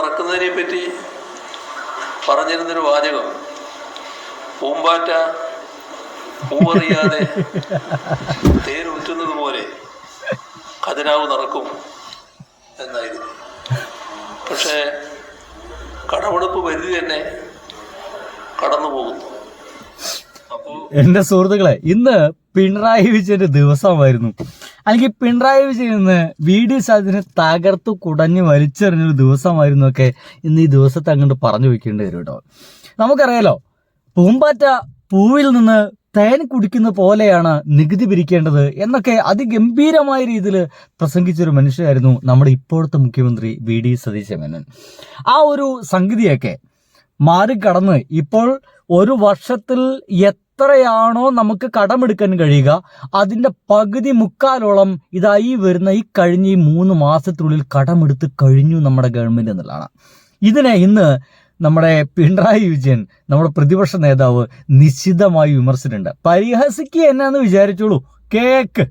മറക്കുന്നതിനെ പറ്റി പറഞ്ഞിരുന്നൊരു വാചകം, പൂമ്പാറ്റ പൂവറിയാതെ തേനൂറ്റുന്നത് പോലെ ഖജനാവ് നടക്കും എന്നായിരുന്നു. പക്ഷേ കടമെടുപ്പ് പരിധി തന്നെ കടന്നു പോകുന്നു. എന്റെ സുഹൃത്തുക്കളെ, ഇന്ന് പിണറായി വിജയന്റെ ദിവസമായിരുന്നു. അല്ലെങ്കിൽ പിണറായി വിജയൻ ഇന്ന് VD സതീശനെ തകർത്തു കുടഞ്ഞ് വലിച്ചെറിഞ്ഞൊരു ദിവസമായിരുന്നു ഒക്കെ ഇന്ന് ഈ ദിവസത്തെ അങ്ങോട്ട് പറഞ്ഞു വെക്കേണ്ടി വരും കേട്ടോ. നമുക്കറിയാലോ, പൂമ്പാറ്റ പൂവിൽ നിന്ന് തേൻ കുടിക്കുന്ന പോലെയാണ് നികുതി പിരിക്കേണ്ടത് എന്നൊക്കെ അതിഗംഭീരമായ രീതിയിൽ പ്രസംഗിച്ചൊരു മനുഷ്യരായിരുന്നു നമ്മുടെ ഇപ്പോഴത്തെ മുഖ്യമന്ത്രി VD സതീശൻ മേനോൻ. ആ ഒരു സംഗതിയൊക്കെ മാറിക്കടന്ന് ഇപ്പോൾ ഒരു വർഷത്തിൽ എത്രയാണോ നമുക്ക് കടമെടുക്കാൻ കഴിയുക അതിന്റെ പകുതി മുക്കാലോളം ഇതായി വരുന്ന ഈ കഴിഞ്ഞ ഈ 3 മാസത്തിനുള്ളിൽ കടമെടുത്ത് കഴിഞ്ഞു നമ്മുടെ ഗവൺമെന്റ് എന്നുള്ളതാണ്. ഇതിനെ ഇന്ന് നമ്മുടെ പിണറായി വിജയൻ, നമ്മുടെ പ്രതിപക്ഷ നേതാവ് നിശ്ചിതമായി വിമർശിച്ചിട്ടുണ്ട്. പരിഹസിക്കുക എന്നാന്ന് വിചാരിച്ചോളൂ, കേക്ക്.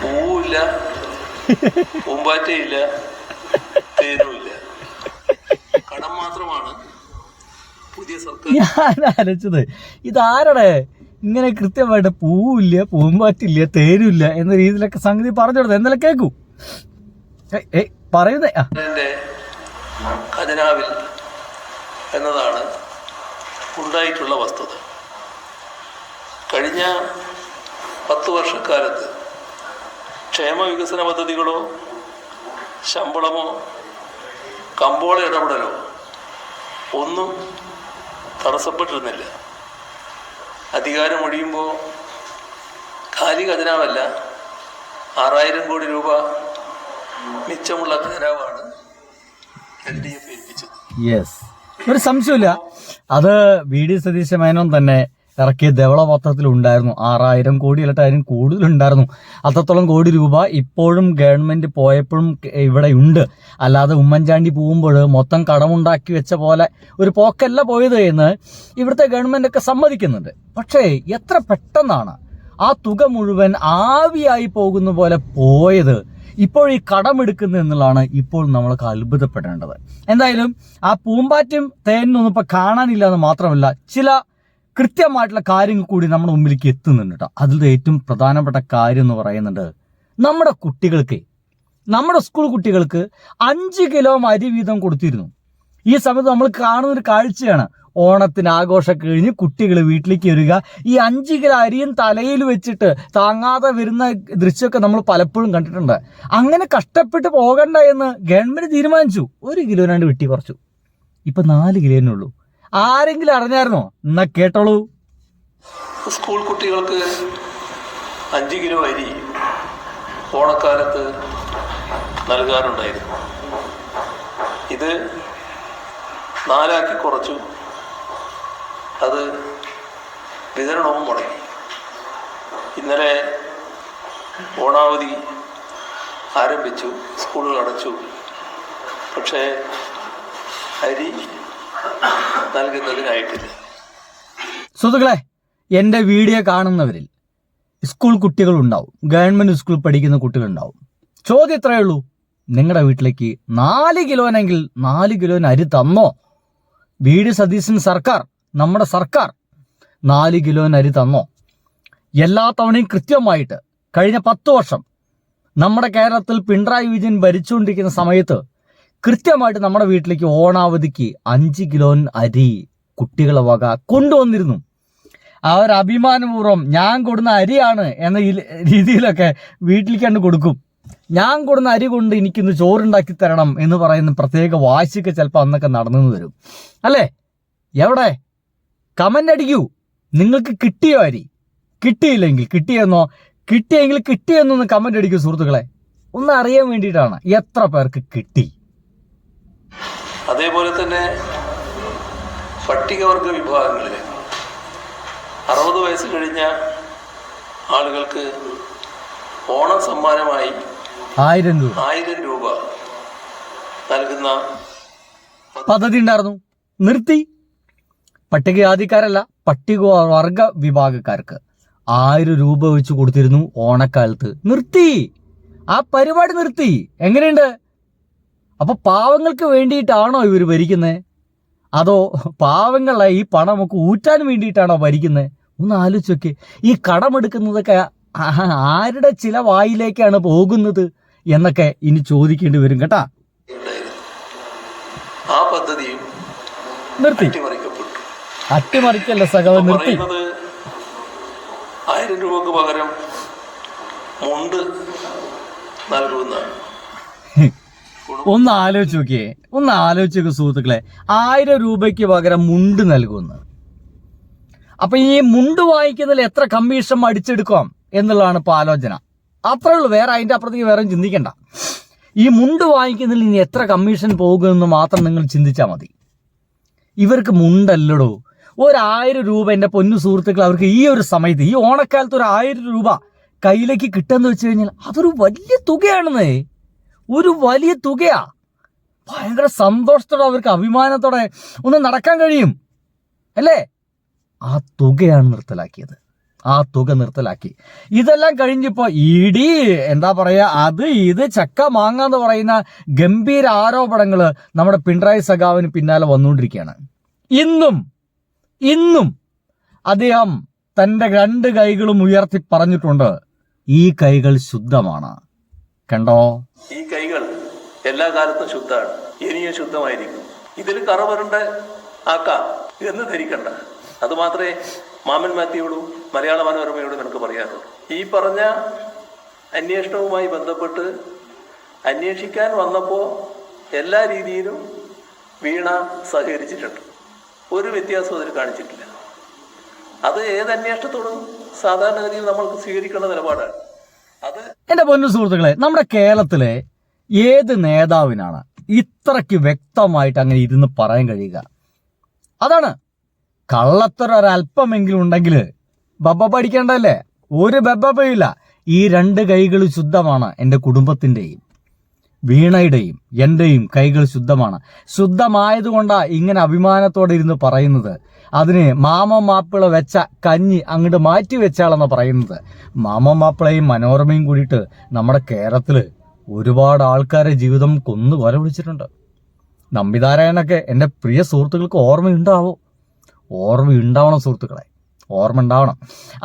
പൂവില്ല, പൂമ്പാറ്റയില്ല, തേനുമില്ല, കടം മാത്രമാണ് പുതിയ സർക്കാർ. ഞാൻ ആലോചിച്ചത് ഇതാരുടെ ഇങ്ങനെ കൃത്യമായിട്ട് പൂവില്ല, പൂമ്പാറ്റില്ല, തേനുമില്ല എന്ന രീതിയിലൊക്കെ സംഗതി പറഞ്ഞു കൊടുത്തത്. എന്നാലും കേൾക്കൂ പറയുന്നേ. ഖജനാവിൽ എന്നതാണ് ഉണ്ടായിട്ടുള്ള വസ്തുത. കഴിഞ്ഞ 10 വർഷക്കാലത്ത് ക്ഷേമ വികസന പദ്ധതികളോ ശമ്പളമോ കമ്പോള ഇടപെടലോ ഒന്നും തടസ്സപ്പെട്ടിരുന്നില്ല. അധികാരം ഒഴിയുമ്പോൾ ഖാലി ഖജനാവല്ല, 6000 കോടി രൂപ മിച്ചമുള്ള ഖജനാവാണ് LDF ഏൽപ്പിച്ചത്. യെസ്, ഒരു സംശയമില്ല. അത് VD സതീശൻ മേനോൻ തന്നെ ഇറക്കിയ ധവളപത്രത്തിൽ ഉണ്ടായിരുന്നു. 6000 കോടി അല്ലട്ട് അതിനും കൂടുതലുണ്ടായിരുന്നു. അത്രത്തോളം കോടി രൂപ ഇപ്പോഴും ഗവൺമെന്റ് പോയപ്പോഴും ഇവിടെ ഉണ്ട്. അല്ലാതെ ഉമ്മൻചാണ്ടി പോകുമ്പോൾ മൊത്തം കടമുണ്ടാക്കി വെച്ച പോലെ ഒരു പോക്കല്ല പോയത് എന്ന് ഇവിടുത്തെ ഗവൺമെന്റ് ഒക്കെ സമ്മതിക്കുന്നുണ്ട്. പക്ഷേ എത്ര പെട്ടെന്നാണ് ആ തുക മുഴുവൻ ആവിയായി പോകുന്ന പോലെ പോയത്. ഇപ്പോൾ ഈ കടമെടുക്കുന്നു എന്നുള്ളതാണ് ഇപ്പോൾ നമ്മൾക്ക് അത്ഭുതപ്പെടേണ്ടത്. എന്തായാലും ആ പൂമ്പാറ്റും തേനൊന്നും ഇപ്പൊ കാണാനില്ല എന്ന് മാത്രമല്ല, ചില കൃത്യമായിട്ടുള്ള കാര്യങ്ങൾ കൂടി നമ്മുടെ മുമ്പിലേക്ക് എത്തുന്നുണ്ട് കേട്ടോ. അതിൽ ഏറ്റവും പ്രധാനപ്പെട്ട കാര്യം എന്ന് പറയുന്നുണ്ട്, നമ്മുടെ കുട്ടികൾക്ക്, നമ്മുടെ സ്കൂൾ കുട്ടികൾക്ക് 5 കിലോ അരി വീതം കൊടുത്തിരുന്നു. ഈ സമയത്ത് നമ്മൾ കാണുന്ന ഒരു കാഴ്ചയാണ്, ഓണത്തിന് ആഘോഷം കഴിഞ്ഞ് കുട്ടികൾ വീട്ടിലേക്ക് വരിക, ഈ 5 കിലോ അരിയും തലയിൽ വെച്ചിട്ട് താങ്ങാതെ വരുന്ന ദൃശ്യമൊക്കെ നമ്മൾ പലപ്പോഴും കണ്ടിട്ടുണ്ട്. അങ്ങനെ കഷ്ടപ്പെട്ട് പോകണ്ട എന്ന് ഗവൺമെന്റ് തീരുമാനിച്ചു. 1 കിലോനാണ്ട് വെട്ടി കുറച്ചു. ഇപ്പൊ 4 കിലോനേ ഉള്ളൂ. ആരെങ്കിലും അറിഞ്ഞായിരുന്നോ? എന്നാ കേട്ടോളൂ. സ്കൂൾ കുട്ടികൾക്ക് 5 കിലോ അരി ഓണക്കാലത്ത് നൽകാറുണ്ടായിരുന്നു. ഇത് 4 ആക്കി കുറച്ചു. അത് വിതരണവും മുടങ്ങി. ഇന്നലെ ഓണാവധി ആരംഭിച്ചു, സ്കൂളുകൾ അടച്ചു. പക്ഷേ അരി നൽകുന്നതിനായിട്ടില്ല. സുഹൃത്തുക്കളെ, എൻ്റെ വീഡിയോ കാണുന്നവരിൽ സ്കൂൾ കുട്ടികളുണ്ടാവും, ഗവൺമെന്റ് സ്കൂളിൽ പഠിക്കുന്ന കുട്ടികളുണ്ടാവും. ചോദ്യം ഇത്രയേ ഉള്ളൂ, നിങ്ങളുടെ വീട്ടിലേക്ക് 4 കിലോനെങ്കിൽ 4 കിലോന് അരി തന്നോ? VD സതീശൻ സർക്കാർ, നമ്മുടെ സർക്കാർ 4 കിലോന് അരി തന്നോ? എല്ലാ തവണയും കൃത്യമായിട്ട് കഴിഞ്ഞ 10 വർഷം നമ്മുടെ കേരളത്തിൽ പിണറായി വിജയൻ ഭരിച്ചുകൊണ്ടിരിക്കുന്ന സമയത്ത് കൃത്യമായിട്ട് നമ്മുടെ വീട്ടിലേക്ക് ഓണാവധിക്ക് 5 കിലോൻ അരി കുട്ടികളെ വക കൊണ്ടുവന്നിരുന്നു. അവർ അഭിമാനപൂർവ്വം ഞാൻ കൊടുന്ന അരിയാണ് എന്ന രീതിയിലൊക്കെ വീട്ടിലേക്ക് കണ്ട് കൊടുക്കും. ഞാൻ കൊടുന്ന അരി കൊണ്ട് എനിക്കിന്ന് ചോറുണ്ടാക്കി തരണം എന്ന് പറയുന്ന പ്രത്യേക വാശിയൊക്കെ ചിലപ്പോൾ അന്നൊക്കെ നടന്നു വരും. അല്ലേ? എവിടെ? കമന്റ് അടിക്കൂ. നിങ്ങൾക്ക് കിട്ടിയോ അരി? കിട്ടിയില്ലെങ്കിൽ കിട്ടിയെന്നോ, കിട്ടിയെങ്കിൽ കിട്ടിയെന്നൊന്ന് കമന്റ് അടിക്കൂ സുഹൃത്തുക്കളെ. ഒന്ന് അറിയാൻ വേണ്ടിയിട്ടാണ് എത്ര പേർക്ക് കിട്ടി. അതേപോലെ തന്നെ പട്ടികവർഗ വിഭാഗങ്ങളിൽ 60 വയസ്സ് കഴിഞ്ഞ ആളുകൾക്ക് ഓണം സമ്മാനമായി 1000 രൂപ നൽകുന്ന പദ്ധതി ഉണ്ടായിരുന്നു. നിർത്തി. പട്ടികജാതിക്കാരല്ല, പട്ടികവർഗ വിഭാഗക്കാർക്ക് 1000 രൂപ വെച്ച് കൊടുത്തിരുന്നു ഓണക്കാലത്ത്. നിർത്തി. ആ പരിപാടി നിർത്തി. എങ്ങനെയുണ്ട്? അപ്പൊ പാവങ്ങൾക്ക് വേണ്ടിയിട്ടാണോ ഇവർ ഭരിക്കുന്നത്? അതോ പാവങ്ങളെ ഈ പണമൊക്കെ ഊറ്റാൻ വേണ്ടിയിട്ടാണോ ഭരിക്കുന്നത്? ഒന്ന് ആലോചിച്ച് നോക്കി. ഈ കടമെടുക്കുന്നതൊക്കെ ആരുടെ ചില വായിലേക്കാണ് പോകുന്നത് എന്നൊക്കെ ഇനി ചോദിക്കേണ്ടി വരും കേട്ടാ. ആ പദ്ധതിയും നിർത്തി. അട്ടിമറിക്കല്ല സഖാവ്, നിർത്തി. 1000 രൂപക്ക് പകരം മുണ്ട് നൽകുന്ന ഒന്ന് ആലോചിച്ച് നോക്കിയേ സുഹൃത്തുക്കളെ. 1000 രൂപയ്ക്ക് പകരം മുണ്ട് നൽകുന്നു. അപ്പൊ ഈ മുണ്ട് വാങ്ങിക്കുന്നതിൽ എത്ര കമ്മീഷൻ അടിച്ചെടുക്കാം എന്നുള്ളതാണ് ഇപ്പൊ ആലോചന. അത്രേ ഉള്ളൂ, വേറെ അതിന്റെ അപ്പുറത്തേക്ക് വേറെ ചിന്തിക്കണ്ട. ഈ മുണ്ട് വാങ്ങിക്കുന്നതിൽ ഇനി എത്ര കമ്മീഷൻ പോകുമെന്ന് മാത്രം നിങ്ങൾ ചിന്തിച്ചാൽ മതി. ഇവർക്ക് മുണ്ടല്ലടോ, 1000 രൂപ എൻ്റെ പൊന്നു സുഹൃത്തുക്കൾ അവർക്ക് ഈ ഒരു സമയത്ത്, ഈ ഓണക്കാലത്ത് 1000 രൂപ കയ്യിലേക്ക് കിട്ടുമെന്ന് വെച്ച് കഴിഞ്ഞാൽ അതൊരു വലിയ തുകയാണെന്നേ. ഒരു വലിയ തുകയാ. ഭയങ്കര സന്തോഷത്തോടെ അവർക്ക് അഭിമാനത്തോടെ ഒന്ന് നടക്കാൻ കഴിയും അല്ലേ? ആ തുകയാണ് നിർത്തലാക്കിയത്. ആ തുക നിർത്തലാക്കി. ഇതെല്ലാം കഴിഞ്ഞിപ്പോ ഇടി എന്താ പറയാ, അത് ഇത് ചക്ക മാങ്ങ എന്ന് പറയുന്ന ഗംഭീര ആരോപണങ്ങള് നമ്മുടെ പിണറായി സഖാവിന് പിന്നാലെ വന്നുകൊണ്ടിരിക്കുകയാണ്. ഇന്നും അദ്ദേഹം തന്റെ 2 കൈകളും ഉയർത്തി പറഞ്ഞിട്ടുണ്ട്, ഈ കൈകൾ ശുദ്ധമാണ്. കണ്ടോ, ഈ കൈകൾ എല്ലാ കാലത്തും ശുദ്ധമാണ്, ഇനിയും ശുദ്ധമായിരിക്കും. ഇതിൽ കറവറുണ്ട് ആക്കാം എന്ന് ധരിക്കണ്ട. അത് മാത്രമേ മാമൻ മാത്യുയോടും മലയാള മനോരമയോടും എനിക്ക് പറയാനുള്ളൂ. ഈ പറഞ്ഞ അന്വേഷണവുമായി ബന്ധപ്പെട്ട് അന്വേഷിക്കാൻ വന്നപ്പോൾ എല്ലാ രീതിയിലും വീണ സഹകരിച്ചിട്ടുണ്ട്. ഒരു വ്യത്യാസവും അതിൽ കാണിച്ചിട്ടില്ല. അത് ഏത് അന്വേഷണത്തോടും സാധാരണഗതിയിൽ നമ്മൾക്ക് സ്വീകരിക്കേണ്ട നിലപാടാണ്. അത് എന്റെ പൊന്നു സുഹൃത്തുക്കളെ, നമ്മുടെ കേരളത്തിലെ ഏത് നേതാവിനാണ് ഇത്രയ്ക്ക് വ്യക്തമായിട്ട് അങ്ങനെ ഇരുന്ന് പറയാൻ കഴിയുക? അതാണ് കള്ളത്തരം ഒരല്പമെങ്കിലും ഉണ്ടെങ്കിൽ ബബ്ബ പഠിക്കേണ്ടല്ലേ? ഒരു ബബ്ബയില്ല. ഈ 2 കൈകൾ ശുദ്ധമാണ്. എൻ്റെ കുടുംബത്തിൻ്റെയും വീണയുടെയും എൻ്റെയും കൈകൾ ശുദ്ധമാണ്. ശുദ്ധമായതുകൊണ്ടാ ഇങ്ങനെ അഭിമാനത്തോടെ ഇരുന്ന് പറയുന്നത്. അതിന് മാമ മാപ്പിള വെച്ച കഞ്ഞി അങ്ങോട്ട് മാറ്റി വെച്ചാളെന്ന് പറയുന്നത്. മാമ മാപ്പിളയും മനോരമയും കൂടിയിട്ട് നമ്മുടെ കേരളത്തില് ഒരുപാട് ആൾക്കാരെ ജീവിതം കൊന്നു കൊല വിളിച്ചിട്ടുണ്ട്. നമ്പിനാരായണൊക്കെ എൻ്റെ പ്രിയ സുഹൃത്തുക്കൾക്ക് ഓർമ്മയുണ്ടാവണം സുഹൃത്തുക്കളെ, ഓർമ്മ ഉണ്ടാവണം.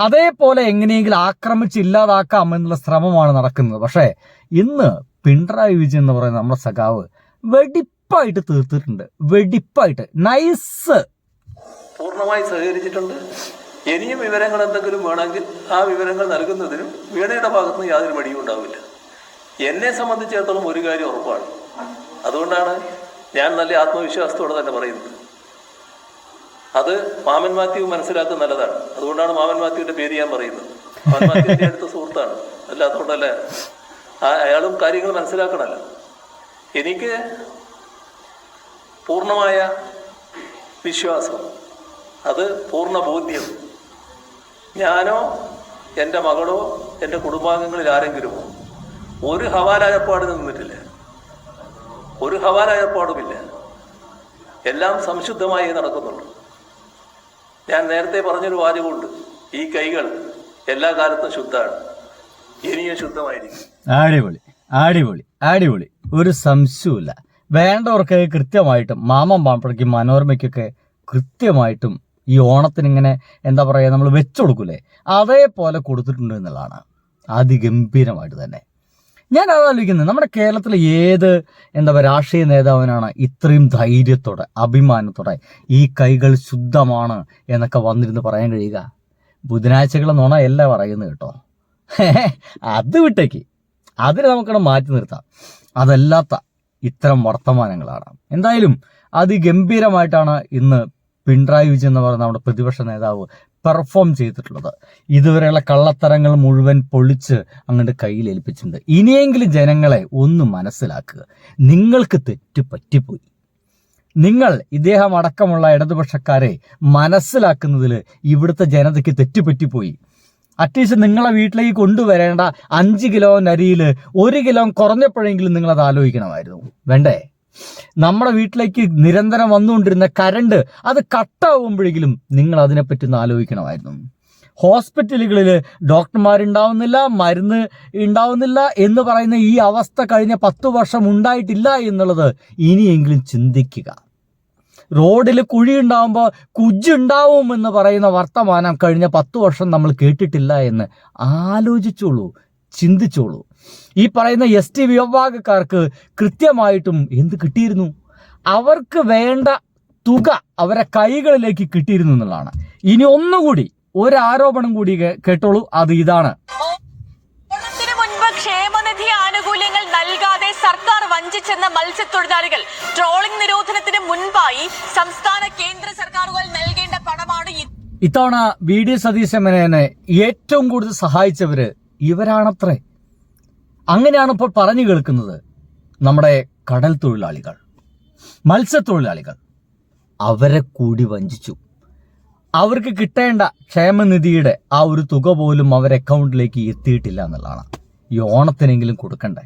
അതേപോലെ എങ്ങനെയെങ്കിലും ആക്രമിച്ചില്ലാതാക്കാം എന്നുള്ള ശ്രമമാണ് നടക്കുന്നത്. പക്ഷേ ഇന്ന് പിണറായി വിജയൻ എന്ന് പറയുന്ന നമ്മുടെ സഖാവ് വെടിപ്പായിട്ട് തീർത്തിട്ടുണ്ട്. വെടിപ്പായിട്ട് നൈസ് പൂർണ്ണമായി സഹകരിച്ചിട്ടുണ്ട്. ഇനിയും വിവരങ്ങൾ എന്തെങ്കിലും വേണമെങ്കിൽ ആ വിവരങ്ങൾ നൽകുന്നതിനും വീണയുടെ ഭാഗത്തുനിന്ന് യാതൊരു മടിയും ഉണ്ടാവില്ല. എന്നെ സംബന്ധിച്ചിടത്തോളം ഒരു കാര്യം ഉറപ്പാണ്. അതുകൊണ്ടാണ് ഞാൻ നല്ല ആത്മവിശ്വാസത്തോടെ തന്നെ പറയുന്നത്. അത് മാമൻ മാത്യു മനസ്സിലാക്കുന്നത് നല്ലതാണ്. അതുകൊണ്ടാണ് മാമൻ മാത്യുവിന്റെ പേര് ഞാൻ പറയുന്നത്. മാമൻ മാത്യുവിന്റെ അടുത്ത സുഹൃത്താണ്, അല്ലാത്തതുകൊണ്ടല്ല. അയാളും കാര്യങ്ങൾ മനസ്സിലാക്കണമല്ലോ. എനിക്ക് പൂർണ്ണമായ വിശ്വാസം, അത് പൂർണ്ണ ബോധ്യം, ഞാനോ എൻ്റെ മകളോ എൻ്റെ കുടുംബാംഗങ്ങളിൽ ആരെങ്കിലുമോ ഒരു ഹവാലായപ്പാടിന് നിന്നിട്ടില്ല. ഒരു ഹവാലായപ്പാടുമില്ല. എല്ലാം സംശുദ്ധമായി നടക്കുന്നുള്ളൂ. ഞാൻ നേരത്തെ പറഞ്ഞൊരു വാചകമുണ്ട്, ഈ കൈകൾ എല്ലാ കാലത്തും ശുദ്ധമാണ്, ഇനിയും ശുദ്ധമായിരിക്കും. അടിപൊളി അടിപൊളി അടിപൊളി, ഒരു സംശയവുമില്ല. വേണ്ടവർക്ക് കൃത്യമായിട്ടും മാമൻ മാപ്പിളയ്ക്കും മനോരമയ്ക്കൊക്കെ കൃത്യമായിട്ടും ഈ ഓണത്തിന് ഇങ്ങനെ എന്താ പറയുക നമ്മൾ വെച്ചു കൊടുക്കൂലേ, അതേപോലെ കൊടുത്തിട്ടുണ്ട് എന്നുള്ളതാണ്. അതിഗംഭീരമായിട്ട് തന്നെ ഞാൻ ആലോചിക്കുന്നത്, നമ്മുടെ കേരളത്തിലെ ഏത് എന്താ പറയുക രാഷ്ട്രീയ നേതാവിനാണ് ഇത്രയും ധൈര്യത്തോടെ അഭിമാനത്തോടെ ഈ കൈകൾ ശുദ്ധമാണ് എന്നൊക്കെ വന്നിരുന്ന് പറയാൻ കഴിയുക? ബുധനാഴ്ചകളെ നുണ എല്ലാം പറയുന്നത് കേട്ടോ. അത് വിട്ടേക്ക്, അതിന് നമുക്കവിടെ മാറ്റി നിർത്താം. അതല്ലാത്ത ഇത്തരം വർത്തമാനങ്ങളാണ്. എന്തായാലും അതിഗംഭീരമായിട്ടാണ് ഇന്ന് പിണറായി വിജയൻ എന്ന് പറയുന്ന നമ്മുടെ പ്രതിപക്ഷ നേതാവ് പെർഫോം ചെയ്തിട്ടുള്ളത്. ഇതുവരെയുള്ള കള്ളത്തരങ്ങൾ മുഴുവൻ പൊളിച്ച് അങ്ങോട്ട് കയ്യിൽ ഏൽപ്പിച്ചിട്ടുണ്ട്. ഇനിയെങ്കിലും ജനങ്ങളെ ഒന്ന് മനസ്സിലാക്കുക, നിങ്ങൾക്ക് തെറ്റ് പറ്റിപ്പോയി. നിങ്ങൾ ഇദ്ദേഹം അടക്കമുള്ള ഇടതുപക്ഷക്കാരെ മനസ്സിലാക്കുന്നതിൽ ഇവിടുത്തെ ജനതയ്ക്ക് തെറ്റുപറ്റിപ്പോയി. അറ്റ്ലീസ്റ്റ് നിങ്ങളെ വീട്ടിലേക്ക് കൊണ്ടുവരേണ്ട 5 കിലോ അരിയിൽ 1 കിലോ കുറഞ്ഞപ്പോഴെങ്കിലും നിങ്ങളത് ആലോചിക്കണമായിരുന്നു. വേണ്ടേ? നമ്മുടെ വീട്ടിലേക്ക് നിരന്തരം വന്നുകൊണ്ടിരുന്ന കരണ്ട് അത് കട്ടാവുമ്പോഴെങ്കിലും നിങ്ങൾ അതിനെപ്പറ്റി ഒന്ന് ആലോചിക്കണമായിരുന്നു. ഹോസ്പിറ്റലുകളിൽ ഡോക്ടർമാരുണ്ടാവുന്നില്ല, മരുന്ന് ഉണ്ടാവുന്നില്ല എന്ന് പറയുന്ന ഈ അവസ്ഥ കഴിഞ്ഞ 10 വർഷം ഉണ്ടായിട്ടില്ല എന്നുള്ളത് ഇനിയെങ്കിലും ചിന്തിക്കുക. റോഡിൽ കുഴി ഉണ്ടാവുമ്പോൾ കുജുണ്ടാവും എന്ന് പറയുന്ന വർത്തമാനം കഴിഞ്ഞ 10 വർഷം നമ്മൾ കേട്ടിട്ടില്ല എന്ന് ആലോചിച്ചോളൂ, ചിന്തിച്ചോളൂ. ഈ പറയുന്ന ST വിഭാഗക്കാർക്ക് കൃത്യമായിട്ടും എന്ത് കിട്ടിയിരുന്നു? അവർക്ക് വേണ്ട തുക അവരെ കൈകളിലേക്ക് കിട്ടിയിരുന്നു എന്നുള്ളതാണ്. ഇനി ഒന്നുകൂടി ഒരു ആരോപണം കൂടി കേട്ടോളൂ, അത് ഇതാണ്. ഓണത്തിന് മുൻപ് ക്ഷേമനിധി ആനുകൂല്യങ്ങൾ നൽകാതെ സർക്കാർ വഞ്ചിച്ചെന്ന മത്സ്യത്തൊഴിലാളികൾ ട്രോളിംഗ് നിരോധനത്തിന് മുൻപായി സംസ്ഥാന കേന്ദ്ര സർക്കാരുകൾ നൽകേണ്ട പണമാണ് ഇത്തവണ VD സതീശനെ ഏറ്റവും കൂടുതൽ സഹായിച്ചവര് ഇവരാണത്രേ. അങ്ങനെയാണ് ഇപ്പോൾ പറഞ്ഞു കേൾക്കുന്നത്. നമ്മുടെ കടൽ തൊഴിലാളികൾ, മത്സ്യത്തൊഴിലാളികൾ, അവരെ കൂടി വഞ്ചിച്ചു. അവർക്ക് കിട്ടേണ്ട ക്ഷേമനിധിയുടെ ആ ഒരു തുക പോലും അവരുടെ അക്കൗണ്ടിലേക്ക് എത്തിയിട്ടില്ല എന്നുള്ളതാണ്. ഈ ഓണത്തിനെങ്കിലും കൊടുക്കണ്ടേ?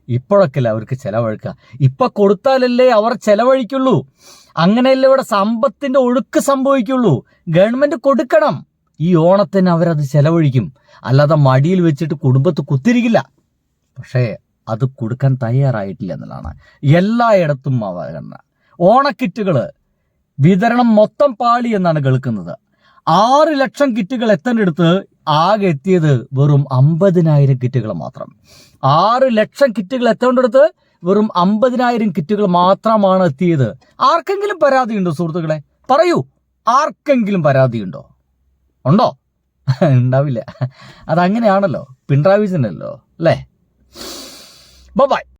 ഇപ്പോഴൊക്കെയല്ലേ അവർക്ക് ചെലവഴിക്കുക. ഇപ്പൊ കൊടുത്താലല്ലേ അവർ ചെലവഴിക്കുള്ളൂ. അങ്ങനെയല്ലേ ഇവിടെ സമ്പത്തിന്റെ ഒഴുക്ക് സംഭവിക്കുള്ളൂ. ഗവൺമെന്റ് കൊടുക്കണം. ഈ ഓണത്തിന് അവരത് ചെലവഴിക്കും. അല്ലാതെ മടിയിൽ വെച്ചിട്ട് കുടുംബത്ത് കുത്തിരിക്കില്ല. പക്ഷേ അത് കൊടുക്കാൻ തയ്യാറായിട്ടില്ല എന്നുള്ളതാണ്. എല്ലായിടത്തും അവഗണന. ഓണക്കിറ്റുകൾ വിതരണം മൊത്തം പാളി എന്നാണ് കേൾക്കുന്നത്. 6 ലക്ഷം കിറ്റുകൾ എത്തേണ്ടടുത്ത് ആകെ എത്തിയത് വെറും 50,000 കിറ്റുകൾ മാത്രം. 6 ലക്ഷം കിറ്റുകൾ എത്തേണ്ടടുത്ത് വെറും 50,000 കിറ്റുകൾ മാത്രമാണ് എത്തിയത്. ആർക്കെങ്കിലും പരാതിയുണ്ടോ സുഹൃത്തുക്കളെ? പറയൂ, ആർക്കെങ്കിലും പരാതിയുണ്ടോ? ഉണ്ടോ? ഉണ്ടാവില്ല. അതങ്ങനെയാണല്ലോ, പിണറായി വിജയനല്ലോ അല്ലേ? ബൈ.